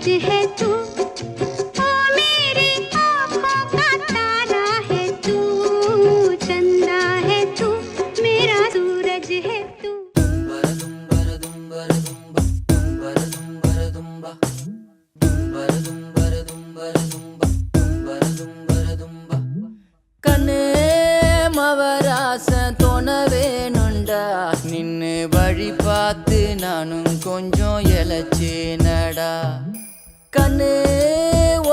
सूरज है तू, ओ मेरी आँखों का तारा है तू, चंदा है तू, मेरा सूरज है तू। கண்ணே மவராச தோணவேணுண்டா, நின்னு வழி பார்த்து நானும் கொஞ்சம் இழைச்சேனடா. கண்ணே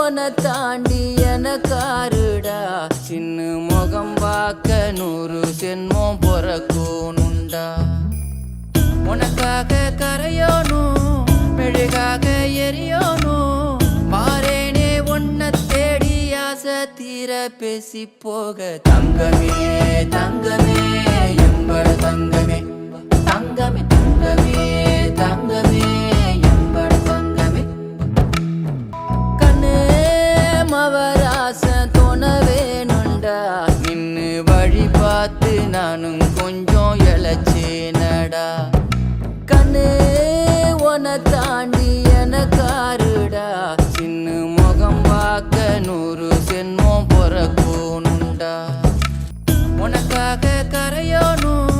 உன தாண்டி எனக்காருடா, சின்ன முகம் பார்க்க 100 ஜென்மம் பொறக்கணுண்டா. உனக்காக கரையோனும் மெழுகாக எரியோனும், மாறேனே உன்னை தேடி ஆசை தீர பேசி போக. தங்கமே தங்கமே எம்பட தங்கமே, தங்கமே தங்கமே தங்கமே எம்பட தங்கமே. கண்ணே மவராச தோணவேணுண்டா, நின்னு வழி பார்த்து நானும் கொஞ்சம் இழைச்சேனடா. கண்ணே உன தாண்டி எனக்காருடா, சின்ன முகம் பார்க்க 100 ஜென்மம் பொறக்கணுண்டா. உனக்காக கரையோனும்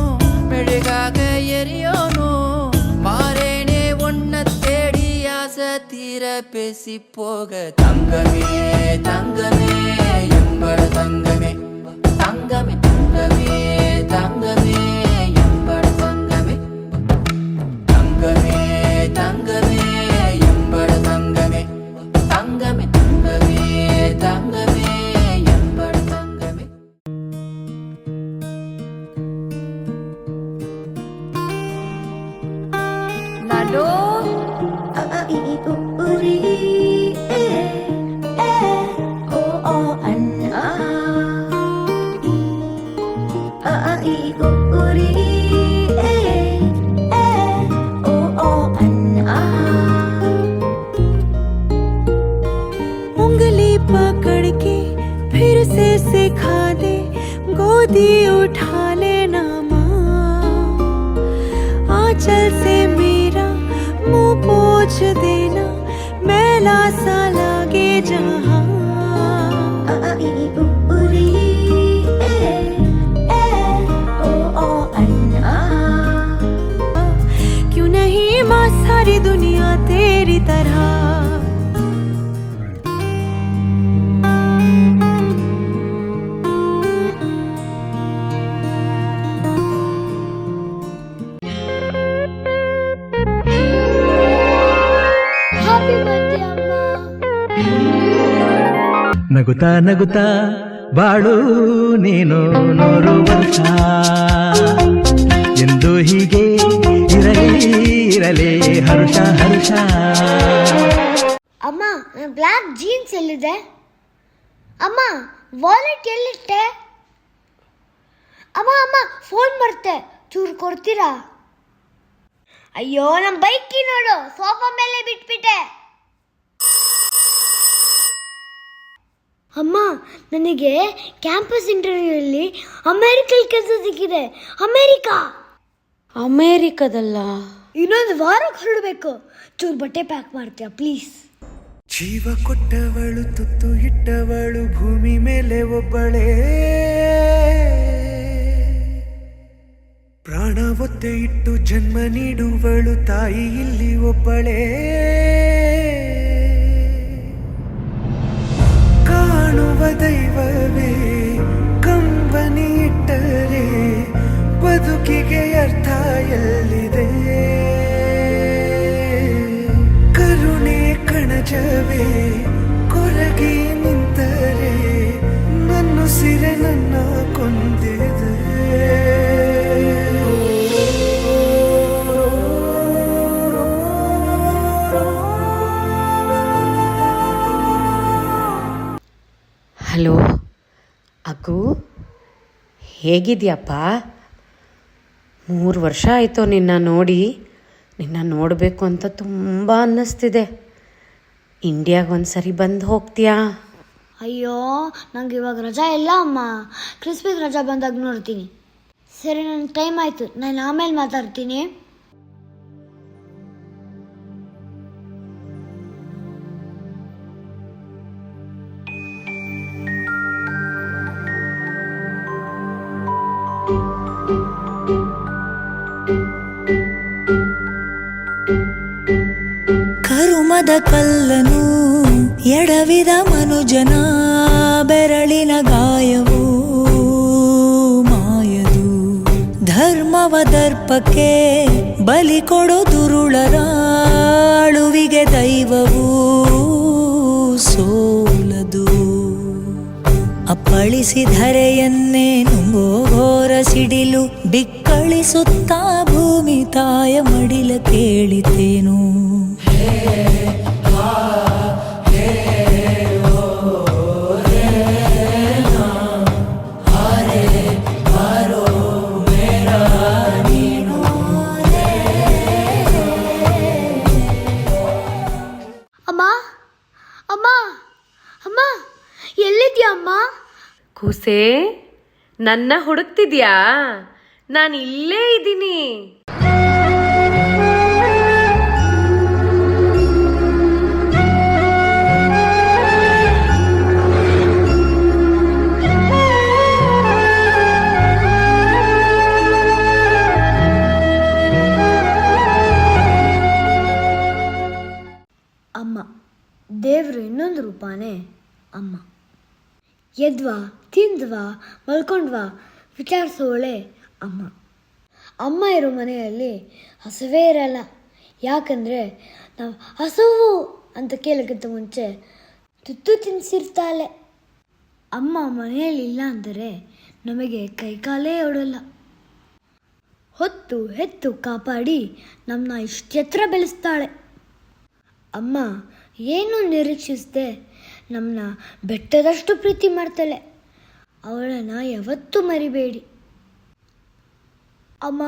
மெழுகாக எரியோனும், மாறேனே உன்னை தேடி ஆசை தீர பேசி போக. தங்கமே தங்கமே எம்பட தங்கமே, தங்கமே தங்கமே தங்கமே எம்பட தங்கமே. தங்கமே தங்கமே எம்பட தங்கமே, தங்கமே தங்கமே தங்கமே எம்பட தங்கமே. Nado A a i i u u ri e e o o an a. A a i i u u ri e e o o an a. उंगली पकड़ के फिर से सिखा दे, गोदी उठा लेना माँ, आंचल से मेरा मुंह पोंछ देना, मैला सा लागे जहाँ. आ आ ई ई उ उ री ए ए ओ ओ अन आ. क्यों नहीं माँ सारी दुनिया तेरी तरह. ನಗುತ್ತಾ ನಗುತ್ತಾ ಬಾಳು ನೀನು 100 ವರ್ಷ, ಎಂದು ಹೀಗೆ ಇರಲಿ ಇರಲಿ ಹರುಷ ಹರುಷ. ಅಮ್ಮ, ಬ್ಲ್ಯಾಕ್ ಜೀನ್ಸ್ ಎಲ್ಲಿದೆ? ಅಮ್ಮ, ವಾಲೆಟ್ ಎಲ್ಲಿಟ್ಟೆ? ಅಮ್ಮ ಅಮ್ಮ, ಫೋನ್ ಬರುತ್ತೆ, ಚೂರು ಕೊಡ್ತೀರಾ? ಅಯ್ಯೋ, ನಮ್ಮ ಬೈಕಿ ನೋಡು, ಸೋಫಾ ಮೇಲೆ ಬಿಟ್ಬಿಟ್ಟೆ. ಅಮ್ಮ, ನನಗೆ ಕ್ಯಾಂಪಸ್ ಇಂಟರ್ವ್ಯೂಯಲ್ಲಿ ಅಮೇರಿಕಲ್ ಕೆಲಸ ಸಿಕ್ಕಿದೆ. ಅಮೇರಿಕಾದಲ್ಲ, ಇನ್ನೊಂದು ವಾರಕ್ಕೆ ಹೊರಡಬೇಕು. ಚೂರು ಬಟ್ಟೆ ಪ್ಯಾಕ್ ಮಾಡ್ತೀಯಾ ಪ್ಲೀಸ್? ಜೀವ ಕೊಟ್ಟವಳು ತುತ್ತು ಇಟ್ಟವಳು ಭೂಮಿ ಮೇಲೆ ಒಬ್ಬಳೇ, ಪ್ರಾಣ ಒತ್ತೆ ಇಟ್ಟು ಜನ್ಮ ನೀಡುವಳು ತಾಯಿ ಇಲ್ಲಿ ಒಬ್ಬಳೇ. ಕಾಣುವ ದೈವವೇ ಕಂಬನಿ ಇಟ್ಟರೆ ಬದುಕಿಗೆ ಅರ್ಥ ಎಲ್ಲಿದೆ? ಕರುಣೆ ಕಣಜವೇ ಕೊರಗಿ ನಿಂತರೆ ನನ್ನ ಸಿರೆ ನನ್ನ ಕೊಂದಿದೆ. ಹಲೋ ಅಗ್ಗು, ಹೇಗಿದ್ಯಪ್ಪ? 3 ವರ್ಷ ಆಯಿತು ನಿನ್ನ ನೋಡಿ. ನಿನ್ನ ನೋಡಬೇಕು ಅಂತ ತುಂಬ ಅನ್ನಿಸ್ತಿದೆ. ಇಂಡಿಯಾಗೆ ಒಂದ್ಸರಿ ಬಂದು ಹೋಗ್ತೀಯಾ? ಅಯ್ಯೋ, ನಂಗೆ ಇವಾಗ ರಜಾ ಇಲ್ಲ ಅಮ್ಮ. ಕ್ರಿಸ್ಮಸ್ ರಜಾ ಬಂದಾಗ ನೋಡ್ತೀನಿ. ಸರಿ, ನನ್ನ ಟೈಮ್ ಆಯಿತು, ನಾನು ಆಮೇಲೆ ಮಾತಾಡ್ತೀನಿ. ಕರುಮದ ಕಲ್ಲನು ಎಡವಿದ ಮನುಜನ ಬೆರಳಿನ ಗಾಯವು ಮಾಯದು. ಧರ್ಮವ ದರ್ಪಕ್ಕೆ ಬಲಿ ಕೊಡೋ ದುರುಳರ ಅಳುವಿಗೆ ದೈವವು ಸೋಲದು. ಅಪ್ಪಳಿಸಿಧರೆಯನ್ನೇ ನುಂಗೋ ಘೋರ ಸಿಡಿಲು ಬಿಕ್ಕಳಿಸುತ್ತಾ ಭೂಮಿ ತಾಯ ಮಡಿಲ ಕೇಳಿತೇನು. ಅಮ್ಮ ಅಮ್ಮ ಅಮ್ಮ ಎಲ್ಲಿದ್ಯಾ ಅಮ್ಮ? ಕೂಸೆ, ನನ್ನ ಹುಡುಕ್ತಿದ್ಯಾ? ನಾನು ಇಲ್ಲೇ ಇದ್ದೀನಿ. ಅಮ್ಮ ದೇವ್ರು ಇನ್ನೊಂದು ರೂಪಾನೇ ಅಮ್ಮ. ಎದ್ವಾ ತಿಂದ್ವಾ ಮಲ್ಕೊಂಡ್ವಾ ವಿಚಾರಿಸೋಳೆ ಅಮ್ಮ. ಅಮ್ಮ ಇರೋ ಮನೆಯಲ್ಲಿ ಹಸುವೇ ಇರಲ್ಲ. ಯಾಕಂದರೆ ನಾವು ಹಸುವು ಅಂತ ಕೇಳೋಕ್ಕಿಂತ ಮುಂಚೆ ತುತ್ತು ತಿನ್ನಿಸಿರ್ತಾಳೆ. ಅಮ್ಮ ಮನೆಯಲ್ಲಿ ಇಲ್ಲ ಅಂದರೆ ನಮಗೆ ಕೈಕಾಲೇ ಓಡಲ್ಲ. ಹೊತ್ತು ಹೆತ್ತು ಕಾಪಾಡಿ ನಮ್ಮನ್ನ ಇಷ್ಟೆತ್ರ ಬೆಳೆಸ್ತಾಳೆ. ಅಮ್ಮ ಏನೂ ನಿರೀಕ್ಷಿಸದೆ ನಮ್ಮನ್ನ ಬೆಟ್ಟದಷ್ಟು ಪ್ರೀತಿ ಮಾಡ್ತಾಳೆ. ಅವಳನ್ನು ಯಾವತ್ತೂ ಮರಿಬೇಡಿ ಅಮ್ಮ.